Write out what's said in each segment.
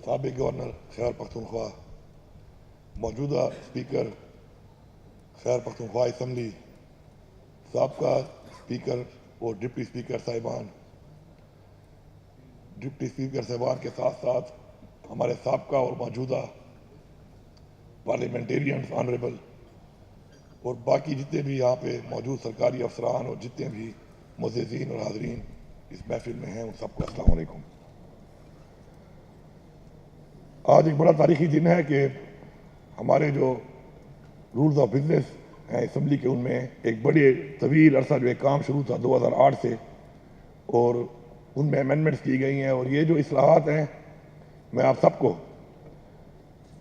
سابق گورنر خیبر پختونخوا، موجودہ speaker Khyber Pakhtunkhwa assembly, سابقہ اسپیکر اور ڈپٹی اسپیکر صاحبان، ڈپٹی اسپیکر صاحبان کے ساتھ ساتھ ہمارے سابقہ اور موجودہ پارلیمنٹیرینز آنریبل اور باقی جتنے بھی یہاں پہ موجود سرکاری افسران اور جتنے بھی معززین اور حاضرین اس محفل میں ہیں، ان سب کو السلام علیکم۔ آج ایک بڑا تاریخی دن ہے کہ ہمارے جو رولز آف بزنس ہیں اسمبلی کے، ان میں ایک بڑے طویل عرصہ جو ایک کام شروع تھا 2008 سے، اور ان میں امینڈمنٹس کی گئی ہیں، اور یہ جو اصلاحات ہیں میں آپ سب کو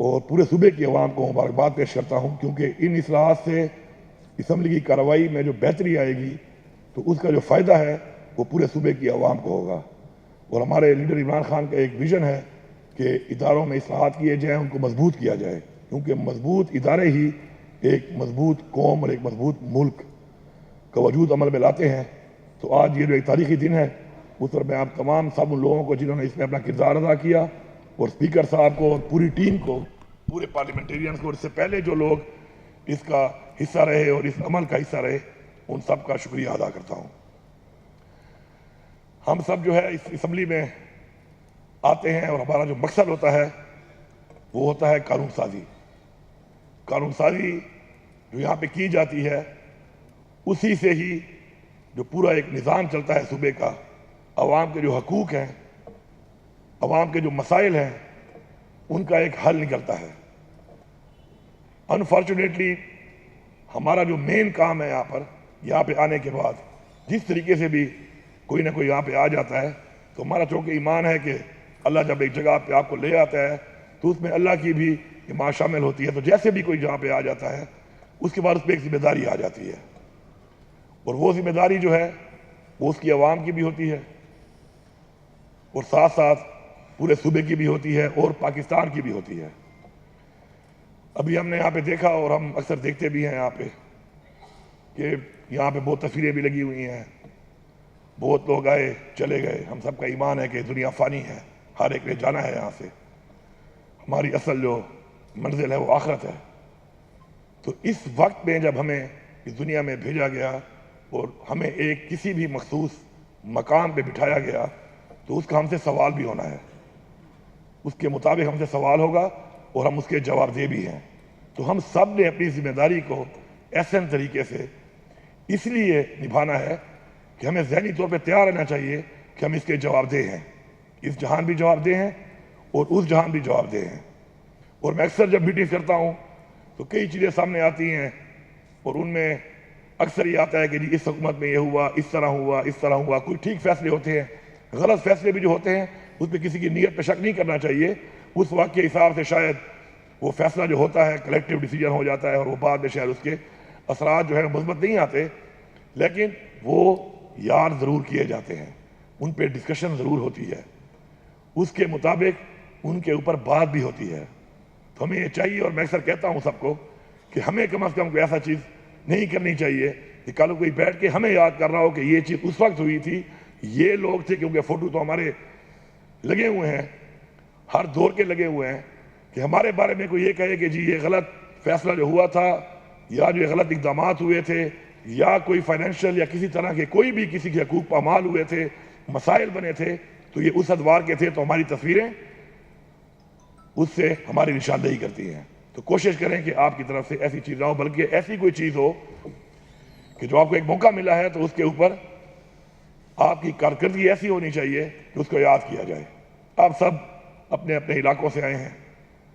اور پورے صوبے کی عوام کو مبارکباد پیش کرتا ہوں، کیونکہ ان اصلاحات سے اسمبلی کی کارروائی میں جو بہتری آئے گی تو اس کا جو فائدہ ہے وہ پورے صوبے کی عوام کو ہوگا۔ اور ہمارے لیڈر عمران خان کا ایک ویژن ہے کہ اداروں میں اصلاحات کیے جائیں، ان کو مضبوط کیا جائے، کیونکہ مضبوط ادارے ہی ایک مضبوط قوم اور ایک مضبوط ملک کا وجود عمل میں لاتے ہیں۔ تو آج یہ جو ایک تاریخی دن ہے، اس پر میں آپ تمام سب ان لوگوں کو جنہوں نے اس میں اپنا کردار ادا کیا، اور اسپیکر صاحب کو اور پوری ٹیم کو، پورے پارلیمنٹیرینز کو، اور اس سے پہلے جو لوگ اس کا حصہ رہے اور اس عمل کا حصہ رہے، ان سب کا شکریہ ادا کرتا ہوں۔ ہم سب جو ہے اس اسمبلی میں آتے ہیں اور ہمارا جو مقصد ہوتا ہے وہ ہوتا ہے قانون سازی۔ قانون سازی جو یہاں پہ کی جاتی ہے، اسی سے ہی جو پورا ایک نظام چلتا ہے صوبے کا، عوام کے جو حقوق ہیں، عوام کے جو مسائل ہیں، ان کا ایک حل نکلتا ہے۔ انفارچونیٹلی ہمارا جو مین کام ہے یہاں پہ آنے کے بعد، جس طریقے سے بھی کوئی نہ کوئی یہاں پہ آ جاتا ہے، تو ہمارا چونکہ ایمان ہے کہ اللہ جب ایک جگہ پہ آپ کو لے آتا ہے تو اس میں اللہ کی بھی حمایت شامل ہوتی ہے، تو جیسے بھی کوئی جہاں پہ آ جاتا ہے اس کے بعد اس پہ ایک ذمہ داری آ جاتی ہے، اور وہ ذمہ داری جو ہے وہ اس کی عوام کی بھی ہوتی ہے، اور ساتھ ساتھ پورے صوبے کی بھی ہوتی ہے، اور پاکستان کی بھی ہوتی ہے۔ ابھی ہم نے یہاں پہ دیکھا، اور ہم اکثر دیکھتے بھی ہیں یہاں پہ، کہ یہاں پہ بہت تصویریں بھی لگی ہوئی ہیں، بہت لوگ آئے چلے گئے۔ ہم سب کا ایمان ہے کہ دنیا فانی ہے، ہر ایک نے جانا ہے یہاں سے، ہماری اصل جو منزل ہے وہ آخرت ہے۔ تو اس وقت میں جب ہمیں اس دنیا میں بھیجا گیا اور ہمیں ایک کسی بھی مخصوص مقام پہ بٹھایا گیا، تو اس کا ہم سے سوال بھی ہونا ہے، اس کے مطابق ہم سے سوال ہوگا اور ہم اس کے جواب دہ بھی ہیں۔ تو ہم سب نے اپنی ذمہ داری کو احسن طریقے سے اس لیے نبھانا ہے کہ ہمیں ذہنی طور پہ تیار رہنا چاہیے کہ ہم اس کے جواب دہ ہیں، اس جہان بھی جواب دہ ہیں اور اس جہان بھی جواب دہ ہیں۔ اور میں اکثر جب میٹنگ کرتا ہوں تو کئی چیزیں سامنے آتی ہیں، اور ان میں اکثر یہ آتا ہے کہ جی اس حکومت میں یہ ہوا، اس طرح ہوا، اس طرح ہوا۔ کوئی ٹھیک فیصلے ہوتے ہیں، غلط فیصلے بھی جو ہوتے ہیں اس پہ کسی کی نیت پہ شک نہیں کرنا چاہیے۔ اس وقت کے حساب سے شاید وہ فیصلہ جو ہوتا ہے کلیکٹیو ڈیسیجن ہو جاتا ہے، اور وہ بعد میں شاید اس کے اثرات جو ہے مثبت نہیں آتے، لیکن وہ یاد ضرور کیے جاتے ہیں، ان پہ ڈسکشن ضرور ہوتی ہے، اس کے مطابق ان کے اوپر بات بھی ہوتی ہے۔ تو ہمیں یہ چاہیے، اور میں اکثر کہتا ہوں سب کو کہ ہمیں کم از کم کوئی ایسا چیز نہیں کرنی چاہیے کہ کل کوئی بیٹھ کے ہمیں یاد کر رہا ہو کہ یہ چیز اس وقت ہوئی تھی، یہ لوگ تھے، کیونکہ فوٹو تو ہمارے لگے ہوئے ہیں، ہر دور کے لگے ہوئے ہیں، کہ ہمارے بارے میں کوئی یہ کہے کہ جی یہ غلط فیصلہ جو ہوا تھا، یا جو غلط اقدامات ہوئے تھے، یا کوئی فائنینشیل یا کسی طرح کے کوئی بھی کسی کے حقوق پامال ہوئے تھے، مسائل بنے تھے، تو یہ اس ادوار کے تھے، تو ہماری تصویریں اس سے ہماری نشاندہی کرتی ہیں۔ تو کوشش کریں کہ آپ کی طرف سے ایسی چیز نہ ہو، بلکہ ایسی کوئی چیز ہو کہ جو آپ کو ایک موقع ملا ہے تو اس کے اوپر آپ کی کارکردگی ایسی ہونی چاہیے کہ اس کو یاد کیا جائے۔ آپ سب اپنے اپنے علاقوں سے آئے ہیں،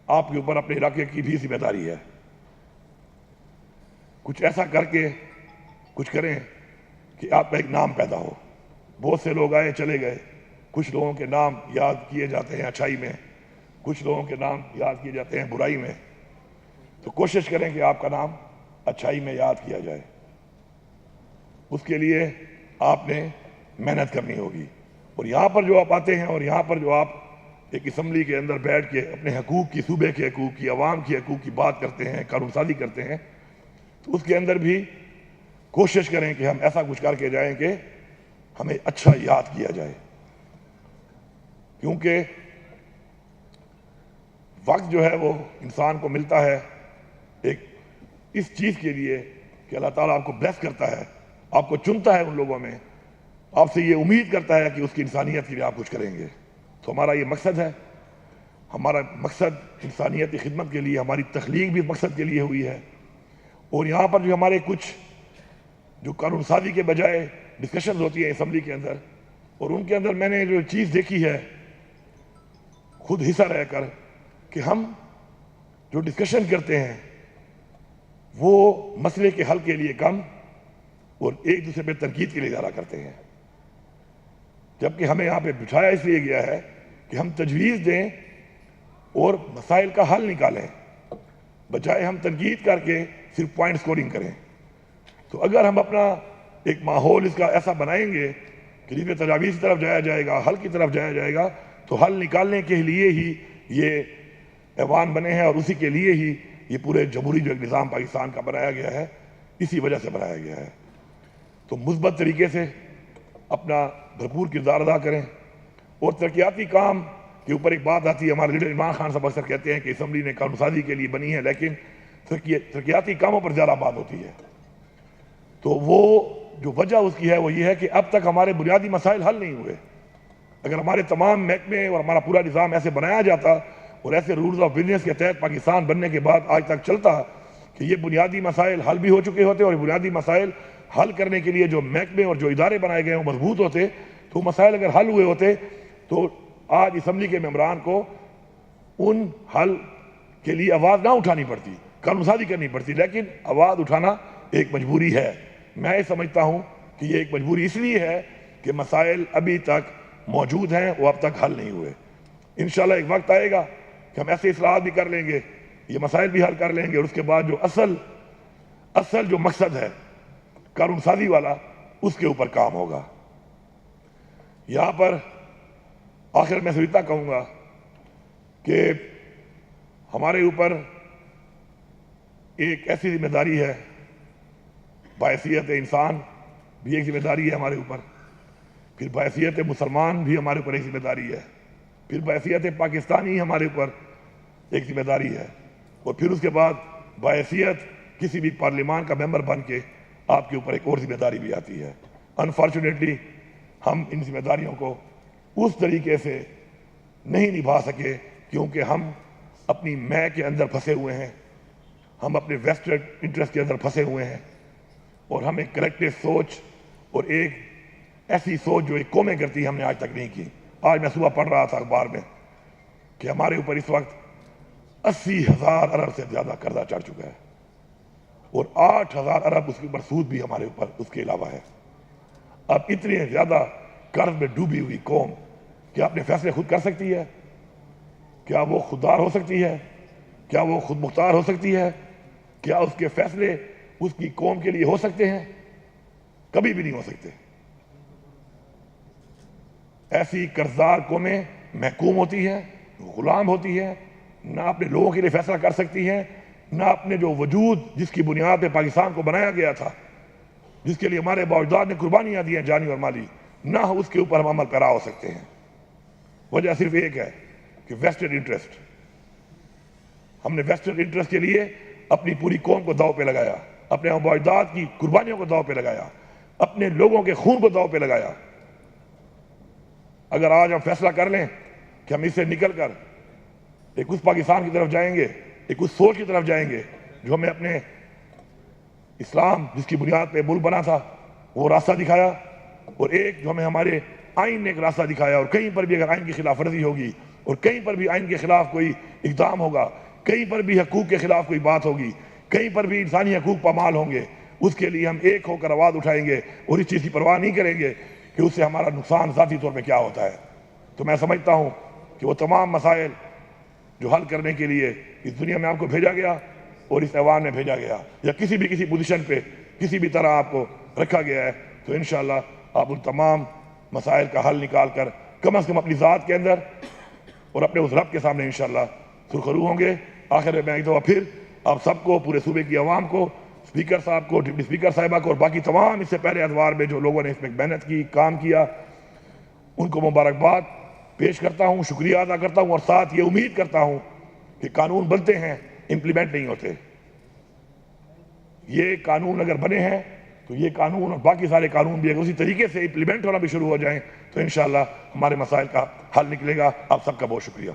آپ کے اوپر اپنے علاقے کی بھی ذمہ داری ہے، کچھ ایسا کر کے کچھ کریں کہ آپ کا ایک نام پیدا ہو۔ بہت سے لوگ آئے چلے گئے، کچھ لوگوں کے نام یاد کیے جاتے ہیں اچھائی میں، کچھ لوگوں کے نام یاد کیے جاتے ہیں برائی میں۔ تو کوشش کریں کہ آپ کا نام اچھائی میں یاد کیا جائے، اس کے لیے آپ نے محنت کرنی ہوگی۔ اور یہاں پر جو آپ آتے ہیں، اور یہاں پر جو آپ ایک اسمبلی کے اندر بیٹھ کے اپنے حقوق کی، صوبے کے حقوق کی، عوام کی حقوق کی بات کرتے ہیں، قانون سازی کرتے ہیں، تو اس کے اندر بھی کوشش کریں کہ ہم ایسا کچھ کر کے جائیں کہ ہمیں اچھا یاد کیا جائے، کیونکہ وقت جو ہے وہ انسان کو ملتا ہے ایک اس چیز کے لیے کہ اللہ تعالیٰ آپ کو بلیس کرتا ہے، آپ کو چنتا ہے ان لوگوں میں، آپ سے یہ امید کرتا ہے کہ اس کی انسانیت کے لیے آپ کچھ کریں گے۔ تو ہمارا یہ مقصد ہے، ہمارا مقصد انسانیت کی خدمت کے لیے، ہماری تخلیق بھی اس مقصد کے لیے ہوئی ہے۔ اور یہاں پر جو ہمارے کچھ جو قانون سازی کے بجائے ڈسکشنز ہوتی ہیں اسمبلی کے اندر، اور ان کے اندر میں نے جو چیز دیکھی ہے خود حصہ رہ کر کہ ہم جو ڈسکشن کرتے ہیں وہ مسئلے کے حل کے لیے کم اور ایک دوسرے پہ تنقید کے لیے زیادہ کرتے ہیں، جبکہ ہمیں یہاں پہ بٹھایا اس لیے گیا ہے کہ ہم تجویز دیں اور مسائل کا حل نکالیں، بجائے ہم تنقید کر کے صرف پوائنٹ سکورنگ کریں۔ تو اگر ہم اپنا ایک ماحول اس کا ایسا بنائیں گے کہ جس میں تجاویز کی طرف جایا جائے گا، حل کی طرف جایا جائے گا، تو حل نکالنے کے لیے ہی یہ ایوان بنے ہیں اور اسی کے لیے ہی یہ پورے جمہوری جو ایک نظام پاکستان کا بنایا گیا ہے، اسی وجہ سے بنایا گیا ہے۔ تو مثبت طریقے سے اپنا بھرپور کردار ادا کریں، اور ترقیاتی کام کے اوپر ایک بات آتی ہے، ہمارے لیڈر عمران خان صاحب اکثر کہتے ہیں کہ اسمبلی نے قانون سازی کے لیے بنی ہے، لیکن ترقیاتی کاموں پر زیادہ بات ہوتی ہے۔ تو وہ جو وجہ اس کی ہے وہ یہ ہے کہ اب تک ہمارے بنیادی مسائل حل نہیں ہوئے۔ اگر ہمارے تمام محکمے اور ہمارا پورا نظام ایسے بنایا جاتا اور ایسے رولز آف بزنس کے تحت پاکستان بننے کے بعد آج تک چلتا کہ یہ بنیادی مسائل حل بھی ہو چکے ہوتے، اور بنیادی مسائل حل کرنے کے لیے جو محکمے اور جو ادارے بنائے گئے وہ مضبوط ہوتے، تو مسائل اگر حل ہوئے ہوتے تو آج اسمبلی کے ممبران کو ان حل کے لیے آواز نہ اٹھانی پڑتی، قانون سازی کرنی پڑتی، لیکن آواز اٹھانا ایک مجبوری ہے۔ میں سمجھتا ہوں کہ یہ ایک مجبوری اس لیے ہے کہ مسائل ابھی تک موجود ہیں، وہ اب تک حل نہیں ہوئے۔ انشاءاللہ ایک وقت آئے گا کہ ہم ایسے اصلاحات بھی کر لیں گے، یہ مسائل بھی حل کر لیں گے، اور اس کے بعد جو اصل جو مقصد ہے قانون سازی والا، اس کے اوپر کام ہوگا۔ یہاں پر آخر میں اتنا کہوں گا کہ ہمارے اوپر ایک ایسی ذمہ داری ہے، بحیثیت انسان بھی ایک ذمہ داری ہے ہمارے اوپر، پھر بحیثیت مسلمان بھی ہمارے اوپر ایک ذمہ داری ہے، پھر بحیثیت پاکستانی ہمارے اوپر ایک ذمہ داری ہے، اور پھر اس کے بعد بحیثیت کسی بھی پارلیمان کا ممبر بن کے آپ کے اوپر ایک اور ذمہ داری بھی آتی ہے۔ انفارچونیٹلی ہم ان ذمہ داریوں کو اس طریقے سے نہیں نبھا سکے، کیونکہ ہم اپنی میں کے اندر پھنسے ہوئے ہیں، ہم اپنے ویسٹڈ انٹرسٹ کے اندر پھنسے ہوئے ہیں، اور ہم ایک کلیکٹیو سوچ اور ایک ایسی سوچ جو ایک قومیں کرتی ہیں ہم نے آج تک نہیں کی۔ آج میں صبح پڑھ رہا تھا اخبار میں کہ ہمارے اوپر اس وقت 80,000 ارب سے زیادہ قرضہ چڑھ چکا ہے، اور 8,000 ارب اس کے اوپر سود بھی ہمارے اوپر اس کے علاوہ ہے۔ اب اتنے زیادہ قرض میں ڈوبی ہوئی قوم کیا اپنے فیصلے خود کر سکتی ہے؟ کیا وہ خوددار ہو سکتی ہے؟ کیا وہ خود مختار ہو سکتی ہے؟ کیا اس کے فیصلے اس کی قوم کے لیے ہو سکتے ہیں؟ کبھی بھی نہیں ہو سکتے۔ ایسی قرضدار قومیں محکوم ہوتی ہیں، غلام ہوتی ہیں، نہ اپنے لوگوں کے لیے فیصلہ کر سکتی ہیں، نہ اپنے جو وجود جس کی بنیاد پہ پاکستان کو بنایا گیا تھا، جس کے لیے ہمارے باوجداد نے قربانیاں دی ہیں جانی اور مالی، نہ اس کے اوپر ہم عمل پیرا ہو سکتے ہیں۔ وجہ صرف ایک ہے کہ ویسٹڈ انٹرسٹ، ہم نے ویسٹڈ انٹرسٹ کے لیے اپنی پوری قوم کو داؤ پہ لگایا، اپنے باوجداد کی قربانیوں کو داؤ پہ لگایا، اپنے لوگوں کے خون کو داؤ پہ لگایا۔ اگر آج ہم فیصلہ کر لیں کہ ہم اس سے نکل کر ایک اس پاکستان کی طرف جائیں گے، ایک اس سوچ کی طرف جائیں گے جو ہمیں اپنے اسلام جس کی بنیاد پہ ملک بنا تھا وہ راستہ دکھایا، اور ایک جو ہمیں ہمارے آئین نے ایک راستہ دکھایا، اور کہیں پر بھی اگر آئین کی خلاف ورزی ہوگی، اور کہیں پر بھی آئین کے خلاف کوئی اقدام ہوگا، کہیں پر بھی حقوق کے خلاف کوئی بات ہوگی، کہیں پر بھی انسانی حقوق پامال ہوں گے، اس کے لیے ہم ایک ہو کر آواز اٹھائیں گے، اور اس چیز کی پرواہ نہیں کریں گے کہ اس سے ہمارا نقصان ذاتی طور پہ کیا ہوتا ہے۔ تو میں سمجھتا ہوں کہ وہ تمام مسائل جو حل کرنے کے لیے اس دنیا میں آپ کو بھیجا گیا اور اس ایوان میں بھیجا گیا، یا کسی پوزیشن پہ کسی بھی طرح آپ کو رکھا گیا ہے، تو انشاءاللہ آپ ان تمام مسائل کا حل نکال کر کم از کم اپنی ذات کے اندر اور اپنے اس رب کے سامنے انشاءاللہ سرخرو ہوں گے۔ آخر میں ایک دفعہ پھر آپ سب کو، پورے صوبے کی عوام کو، اسپیکر صاحب کو، ڈپٹی اسپیکر صاحبہ کو، اور باقی تمام اس سے پہلے ادوار میں جو لوگوں نے اس میں محنت کی، کام کیا، ان کو مبارکباد پیش کرتا ہوں، شکریہ ادا کرتا ہوں، اور ساتھ یہ امید کرتا ہوں کہ قانون بنتے ہیں امپلیمنٹ نہیں ہوتے. یہ قانون اگر بنے ہیں تو یہ قانون اور باقی سارے قانون بھی اگر اسی طریقے سے امپلیمنٹ ہونا بھی شروع ہو جائیں تو انشاءاللہ ہمارے مسائل کا حل نکلے گا. آپ سب کا بہت شکریہ.